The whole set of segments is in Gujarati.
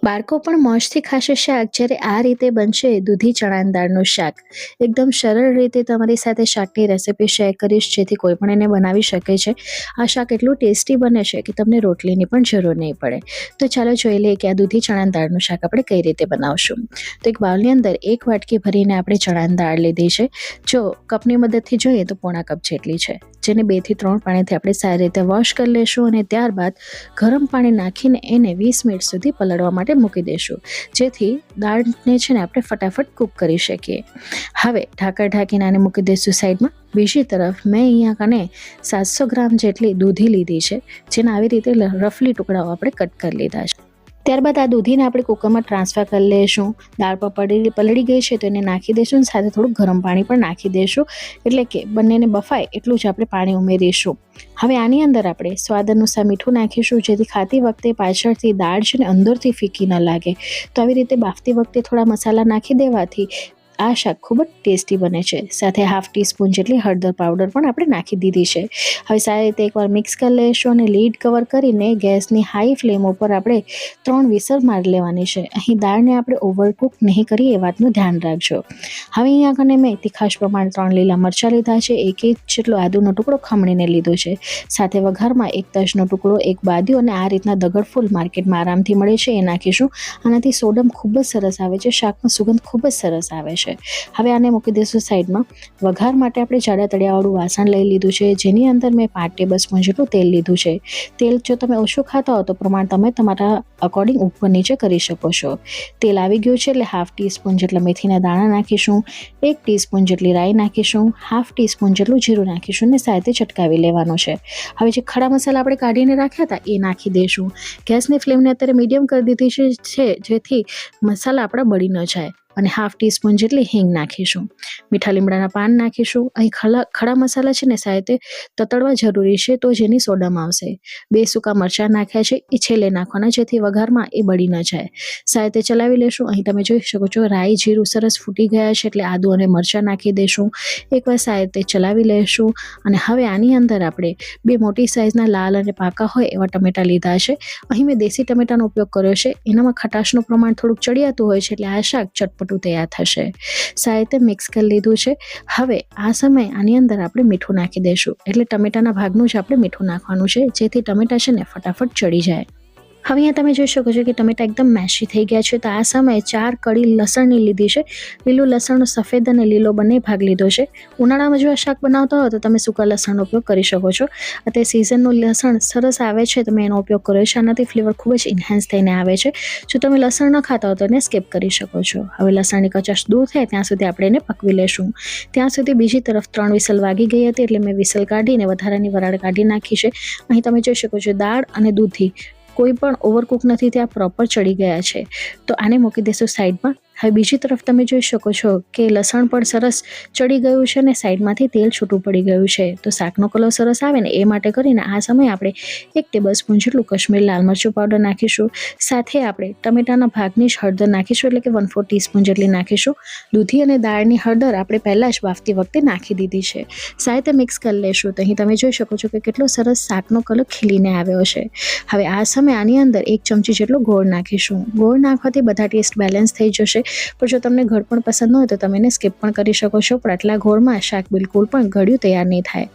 બાળકો પણ મોજથી ખાશે શાક જ્યારે આ રીતે બનશે દૂધી ચણાની દાળનું શાક. એકદમ સરળ રીતે તમારી સાથે શાકની રેસિપી શેર કરીશ જેથી કોઈ પણ એને બનાવી શકે છે. આ શાક એટલું ટેસ્ટી બને છે કે તમને રોટલીની પણ જરૂર નહીં પડે. તો ચાલો જોઈ લઈએ કે આ દૂધી ચણાની દાળનું શાક આપણે કઈ રીતે બનાવશું. તો એક બાઉલની અંદર 1 વાટકી ભરીને આપણે ચણાની દાળ લીધી છે. જો કપની મદદથી જોઈએ તો પોણા કપ જેટલી છે, જેને 2 થી 3 પાણીથી આપણે સારી રીતે વોશ કરી લેશું અને ત્યારબાદ ગરમ પાણી નાખીને એને 20 મિનિટ સુધી પલળવા માટે મૂકી દેશું, જેથી દાળને છે ને આપણે ફટાફટ કૂક કરી શકીએ. હવે ઢાંકણ ઢાંકીને આને મૂકી દઈશું સાઈડમાં. બીજી તરફ મેં અહીંયા કને 700 ગ્રામ જેટલી દૂધી લીધી છે, જેને આવી રીતે રફલી ટુકડાઓ આપણે કટ કરી લીધા છે. ત્યારબાદ આ દૂધીને આપણે કુકરમાં ટ્રાન્સફર કરી લઈશું. દાળ પર પલળી ગઈ છે તો એને નાખી દઈશું, સાથે થોડું ગરમ પાણી પણ નાખી દઈશું, એટલે કે બંનેને બફાય એટલું જ આપણે પાણી ઉમેરીશું. હવે આની અંદર આપણે સ્વાદ અનુસાર મીઠું નાખીશું, જેથી ખાતી વખતે પાછળથી દાળ છે ને અંદરથી ફીકી ન લાગે. તો આવી રીતે બાફતી વખતે થોડા મસાલા નાખી દેવાથી આ શાક ખૂબ જ ટેસ્ટી બને છે. સાથે 1/2 ટીસ્પૂન જેટલી હળદર પાવડર પણ આપણે નાખી દીધી છે. હવે સારી રીતે એકવાર મિક્સ કરી લઈશું અને લીડ કવર કરીને ગેસની હાઈ ફ્લેમ ઉપર આપણે 3 વિસલ મારી લેવાની છે. અહીં દાળને આપણે ઓવરકુક નહીં કરીએ એ વાતનું ધ્યાન રાખજો. હવે અહીંયા કને મેં તીખાશ પ્રમાણે 3 લીલા મરચાં લીધા છે, 1 ઇંચ જેટલો આદુનો ટુકડો ખમણીને લીધો છે, સાથે વઘારમાં 1 તજનો ટુકડો, 1 બાદિયું અને આ રીતના દગડફૂલ માર્કેટમાં આરામથી મળે છે એ નાખીશું. આનાથી સોડમ ખૂબ જ સરસ આવે છે, શાકમાં સુગંધ ખૂબ જ સરસ આવે છે. હવે આને મૂકી દઈશું સાઈડમાં. વઘાર માટે આપણે જાડા તળિયાવાળું વાસણ લઈ લીધું છે, જેની અંદર મેં 5 ટેબલસ્પૂન જેટલું તેલ લીધું છે. તેલ જો તમે ઓછું ખાતા હો તો પ્રમાણ તમે તમારા અકોર્ડિંગ ઉપર નીચે કરી શકો છો. તેલ આવી ગયું છે એટલે 1/2 ટીસ્પૂન જેટલા મેથીના દાણા નાખીશું, 1 ટીસ્પૂન જેટલી રાઈ નાખીશું, 1/2 ટીસ્પૂન જેટલું જીરું નાખીશું અને સાથે ચટકાવી લેવાનું છે. હવે જે ખડા મસાલા આપણે કાઢીને રાખ્યા હતા એ નાખી દઈશું. ગેસની ફ્લેમને અત્યારે મીડિયમ કરી દીધી છે, જેથી મસાલા આપણા બળી ન જાય. અને 1/2 ટીસ્પૂન જેટલી હિંગ નાખીશું. મીઠા લીમડાના પાન નાખીશું. અહીં ખડા મસાલા છે ને સાથે તતડવા જરૂરી છે, તો જેની સોડમ આવશે. 2 સૂકા મરચાં નાખ્યા છે, એ છેલ્લે નાખવાના, જેથી વઘારમાં એ બળી ન જાય. સાથે ચલાવી લેશું. અહીં તમે જોઈ શકો છો રાઈ જીરું સરસ ફૂટી ગયા છે, એટલે આદુ અને મરચાં નાખી દઈશું. એકવાર સાથે ચલાવી લેશું અને હવે આની અંદર આપણે 2 મોટી સાઇઝના લાલ અને પાકા હોય એવા ટમેટા લીધા છે. અહીં મેં દેશી ટમેટાનો ઉપયોગ કર્યો છે. એનામાં ખટાશનું પ્રમાણ થોડુંક ચડિયાતું હોય છે, એટલે આ શાક ચટપટું તૈયાર થશે. સાથે મિક્સ કરી લીધું છે. હવે આ સમયે આની અંદર આપણે મીઠું નાખી દઈશું, એટલે ટમેટાના ભાગનું જ આપણે મીઠું નાખવાનું છે, જેથી ટમેટા છે ને ફટાફટ ચડી જાય. હવે અહીંયા તમે જોઈ શકો છો કે ટમેટા એકદમ મેશી થઈ ગયા છે. તો આ સમયે 4 કળી લસણની લીધી છે. લીલું લસણનો સફેદ અને લીલો બંને ભાગ લીધો છે. ઉનાળામાં જો આ શાક બનાવતા હોય તો તમે સૂકા લસણનો ઉપયોગ કરી શકો છો. અત્યારે સિઝનનું લસણ સરસ આવે છે, તમે એનો ઉપયોગ કર્યો છે. આનાથી ફ્લેવર ખૂબ જ ઇન્હાન્સ થઈને આવે છે. જો તમે લસણ ન ખાતા હો તો એને સ્કીપ કરી શકો છો. હવે લસણની કચાશ દૂર થાય ત્યાં સુધી આપણે એને પકવી લેશું. ત્યાં સુધી બીજી તરફ 3 વિસલ વાગી ગઈ હતી, એટલે મેં વિસલ કાઢીને વધારાની વરાળ કાઢી નાખી છે. અહીં તમે જોઈ શકો છો દાળ અને દૂધી કોઈ પણ ઓવરકુક નથી, ત્યાં પ્રોપર ચડી ગયા છે. તો આને મૂકી દઈશું સાઈડમાં. હવે બીજી તરફ તમે જોઈ શકો છો કે લસણ પણ સરસ ચડી ગયું છે અને સાઈડમાંથી તેલ છૂટું પડી ગયું છે. તો શાકનો કલર સરસ આવે ને એ માટે કરીને આ સમયે આપણે 1 ટેબલસ્પૂન જેટલું કશ્મીરી લાલ મરચું પાવડર નાખીશું. સાથે આપણે ટમેટાના ભાગની જ હળદર નાખીશું, એટલે કે 1/4 ટીસ્પૂન જેટલી નાખીશું. દૂધી અને દાળની હળદર આપણે પહેલાં જ બાફતી વખતે નાખી દીધી છે. સાથે મિક્સ કરી લેશું. તો અહીં તમે જોઈ શકો છો કે કેટલો સરસ શાકનો કલર ખીલીને આવ્યો છે. હવે આ સમયે આની અંદર 1 ચમચી જેટલો ગોળ નાખીશું. ગોળ નાખવાથી બધા ટેસ્ટ બેલેન્સ થઈ જશે. પણ જો તમને ગળ પણ પસંદ ન હોય તો તમે એને સ્કીપ પણ કરી શકો છો, પણ આટલા ગોળમાં શાક બિલકુલ પણ ગળ્યું તૈયાર નહીં થાય.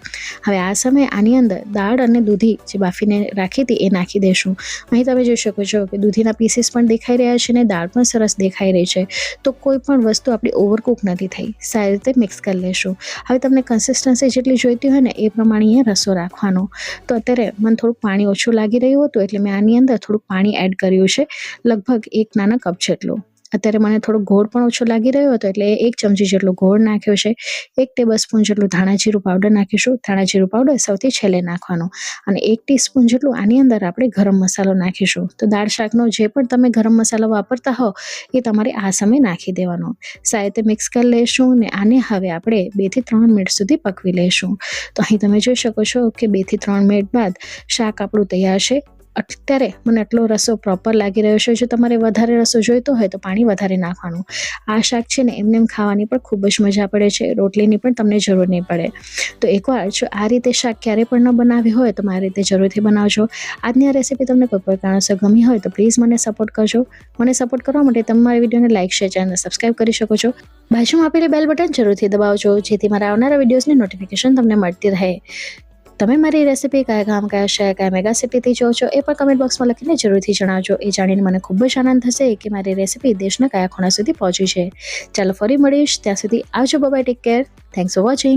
હવે આ સમયે આની અંદર દાળ અને દૂધી જે બાફીને રાખી હતી એ નાખી દઈશું. અહીં તમે જોઈ શકો છો કે દૂધીના પીસીસ પણ દેખાઈ રહ્યા છે અને દાળ પણ સરસ દેખાઈ રહી છે. તો કોઈ પણ વસ્તુ આપણી ઓવરકુક નથી થઈ. સારી રીતે મિક્સ કરી લેશું. હવે તમને કન્સિસ્ટન્સી જેટલી જોઈતી હોય ને એ પ્રમાણે અહીંયા રસો રાખવાનો. તો અત્યારે મને થોડુંક પાણી ઓછું લાગી રહ્યું હતું, એટલે મેં આની અંદર થોડુંક પાણી એડ કર્યું છે, લગભગ 1 નાના કપ જેટલું. અત્યારે મને થોડો ગોળ પણ ઓછો લાગી રહ્યો હતો, એટલે 1 ચમચી જેટલો ગોળ નાખ્યો છે. 1 ટેબલસ્પૂન જેટલું ધાણા જીરું પાવડર નાખીશું. ધાણા જીરું પાવડર સૌથી છેલ્લે નાખવાનો. અને 1 ટીસ્પૂન જેટલું આની અંદર આપણે ગરમ મસાલો નાખીશું. તો દાળ શાકનો જે પણ તમે ગરમ મસાલો વાપરતા હો એ તમારે આ સમયે નાખી દેવાનો. સાથે મિક્સ કરી લઈશું અને આને હવે આપણે 2 થી 3 મિનિટ સુધી પકવી લઈશું. તો અહીં તમે જોઈ શકો છો કે 2 થી 3 મિનિટ બાદ શાક આપણું તૈયાર છે. અત્યારે મને આટલો રસો પ્રોપર લાગી રહ્યો છે. જો તમારે વધારે રસો જોઈતો હોય તો પાણી વધારે નાખવાનું. આ શાક છે ને એમને એમ ખાવાની પણ ખૂબ જ મજા પડે છે. રોટલીની પણ તમને જરૂર નહીં પડે. તો એકવાર જો આ રીતે શાક ક્યારેય પણ ન બનાવ્યું હોય તો મારી રીતે જરૂરથી બનાવજો. આજની આ રેસીપી તમને કોઈ પણ કારણસર ગમી હોય તો પ્લીઝ મને સપોર્ટ કરજો. મને સપોર્ટ કરવા માટે તમે મારી વિડીયોને લાઇક, શેર, ચેનલ સબસ્ક્રાઈબ કરી શકો છો. બાજુમાં આપેલી બેલ બટન જરૂરથી દબાવજો જેથી મારા આવનારા વિડીયોઝની નોટિફિકેશન તમને મળતી રહે. તમે મારી રેસીપી કયા ગામ, કયા શહેર, કયા મેગા સિટીથી જો છો એ પણ કમેન્ટ બોક્સમાં લખીને જરૂરથી જણાવજો. એ જાણીને મને ખૂબ જ આનંદ થશે કે મારી રેસીપી દેશના કયા ખૂણા સુધી પહોંચી છે. ચાલો ફરી મળીશ, ત્યાં સુધી આવજો. Bye, take care. Thanks for watching.